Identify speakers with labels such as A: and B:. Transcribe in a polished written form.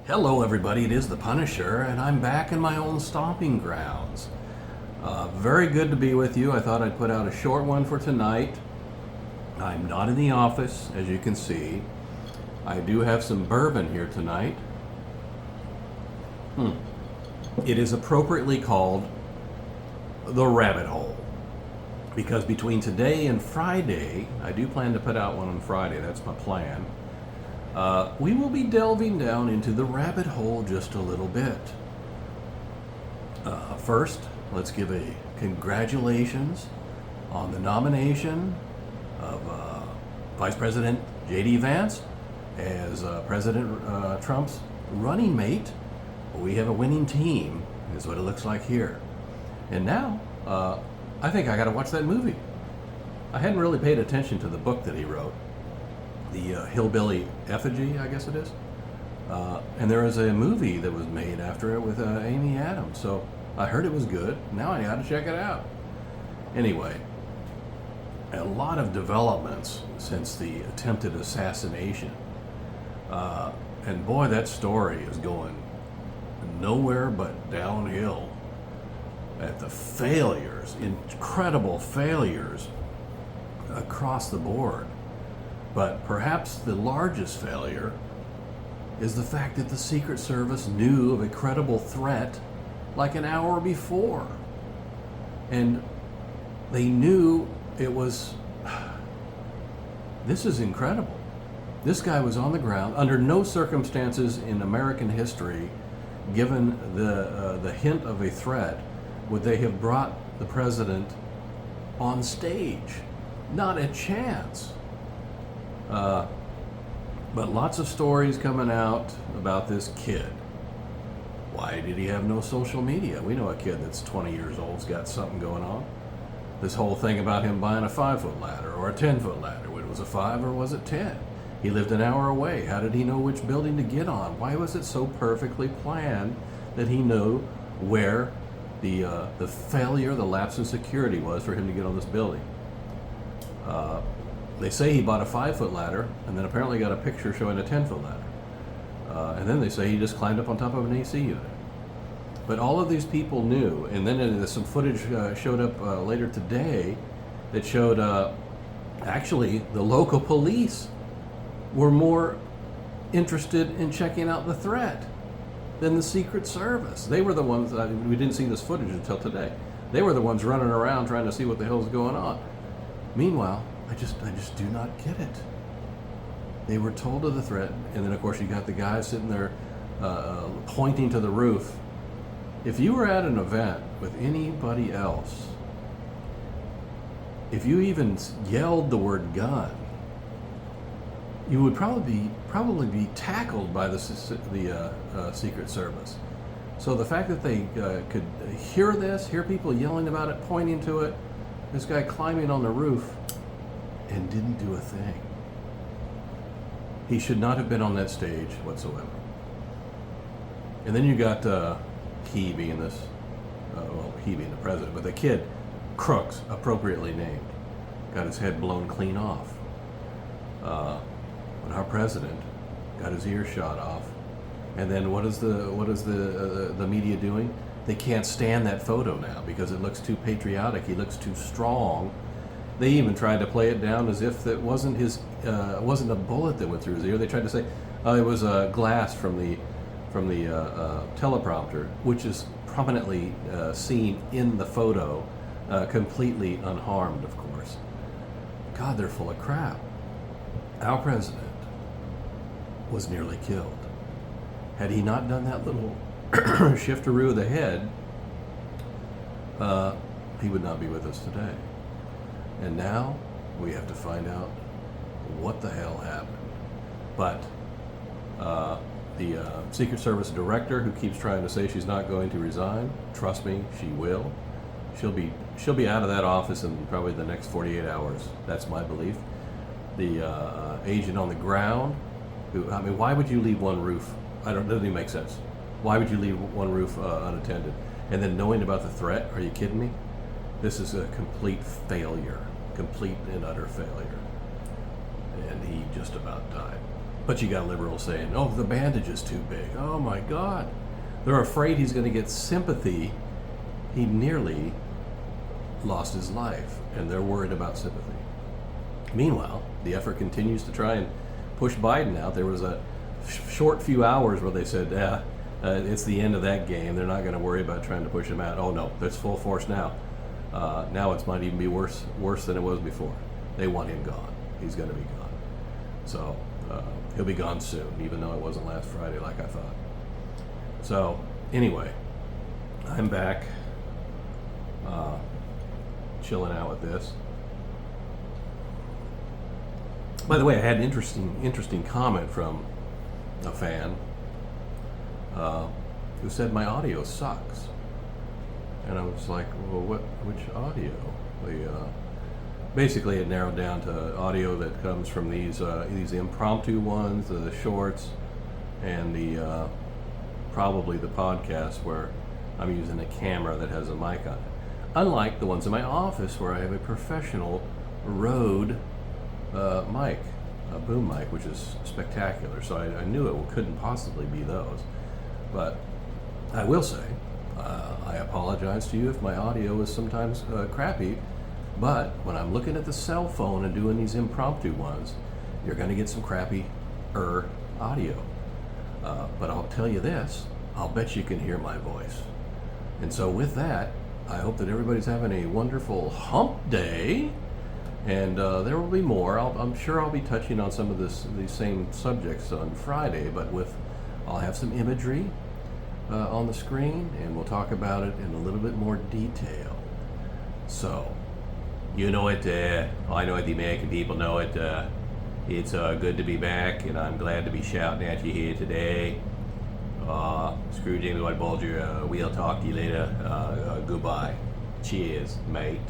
A: Hello, everybody. It is the Punisher, and I'm back in my own stomping grounds. Very good to be with you. I thought I'd put out a short one for tonight. I'm not in the office, as you can see. I do have some bourbon here tonight. It is appropriately called the Rabbit Hole, because between today and Friday, I do plan to put out one on Friday. That's my plan. We will be delving down into the rabbit hole just a little bit. First, let's give a congratulations on the nomination of Vice President J.D. Vance as President Trump's running mate. We have a winning team, is what it looks like here. And now, I think I got to watch that movie. I hadn't really paid attention to the book that he wrote. The Hillbilly Effigy, I guess it is. And there was a movie that was made after it with Amy Adams. So I heard it was good. Now I got to check it out. Anyway, a lot of developments since the attempted assassination. And boy, that story is going nowhere but downhill at the failures, incredible failures across the board. But perhaps the largest failure is the fact that the Secret Service knew of a credible threat like an hour before. And they knew it was... This is incredible. This guy was on the ground. Under no circumstances in American history, given the hint of a threat, would they have brought the president on stage. Not a chance. But lots of stories coming out about this kid. Why did he have no social media? We know a kid that's 20 years old's got something going on. This whole thing about him buying a 5-foot ladder or a 10-foot ladder. Was it 5 or was it 10? He lived an hour away. How did he know which building to get on? Why was it so perfectly planned that he knew where the failure, the lapse in security was for him to get on this building? They say he bought a 5-foot ladder and then apparently got a picture showing a 10-foot ladder. And then they say he just climbed up on top of an AC unit. But all of these people knew. And then some footage showed up later today that showed actually the local police were more interested in checking out the threat than the Secret Service. They were the ones, we didn't see this footage until today. They were the ones running around trying to see what the hell's going on. Meanwhile, I just do not get it. They were told of the threat, and then of course you got the guy sitting there pointing to the roof. If you were at an event with anybody else, if you even yelled the word gun, you would probably be tackled by the Secret Service. So the fact that they could hear people yelling about it, pointing to it, this guy climbing on the roof, and didn't do a thing. He should not have been on that stage whatsoever. And then you got he being this, he being the president, but the kid, Crooks, appropriately named, got his head blown clean off. When our president got his ear shot off, and then what is the media doing? They can't stand that photo now because it looks too patriotic. He looks too strong. They even tried to play it down as if it wasn't wasn't a bullet that went through his ear. They tried to say it was a glass from the teleprompter, which is prominently seen in the photo, completely unharmed, of course. God, they're full of crap. Our president was nearly killed. Had he not done that little shifteroo of the head, he would not be with us today. And now we have to find out what the hell happened. But the Secret Service director, who keeps trying to say she's not going to resign, trust me, she will. She'll be out of that office in probably the next 48 hours. That's my belief. The agent on the ground, why would you leave one roof? It doesn't even make sense. Why would you leave one roof unattended? And then knowing about the threat, are you kidding me? This is a complete failure, complete and utter failure. And he just about died. But you got liberals saying, oh, the bandage is too big. Oh my God. They're afraid he's going to get sympathy. He nearly lost his life, and they're worried about sympathy. Meanwhile, the effort continues to try and push Biden out. There was a short few hours where they said, it's the end of that game. They're not going to worry about trying to push him out. Oh no, it's full force now. Now it might even be worse than it was before. They want him gone. He's going to be gone. So he'll be gone soon, even though it wasn't last Friday like I thought. So anyway, I'm back, chilling out with this. By the way, I had an interesting comment from a fan who said my audio sucks, and I was like, "Well, which audio?" Basically, it narrowed down to audio that comes from these impromptu ones, the shorts, and the probably the podcast where I'm using a camera that has a mic on it. Unlike the ones in my office where I have a professional Rode mic, a boom mic, which is spectacular. So I knew it couldn't possibly be those. But I will say, I apologize to you if my audio is sometimes crappy, but when I'm looking at the cell phone and doing these impromptu ones, you're going to get some crappy audio. But I'll tell you this, I'll bet you can hear my voice. And so with that, I hope that everybody's having a wonderful hump day. And there will be more. I'm sure I'll be touching on some of these same subjects on Friday, but I'll have some imagery on the screen, and we'll talk about it in a little bit more detail. So, you know it. I know it. The American people know it. It's good to be back, and I'm glad to be shouting at you here today. Screw Jamie White Bulger. We'll talk to you later. Goodbye. Cheers, mate.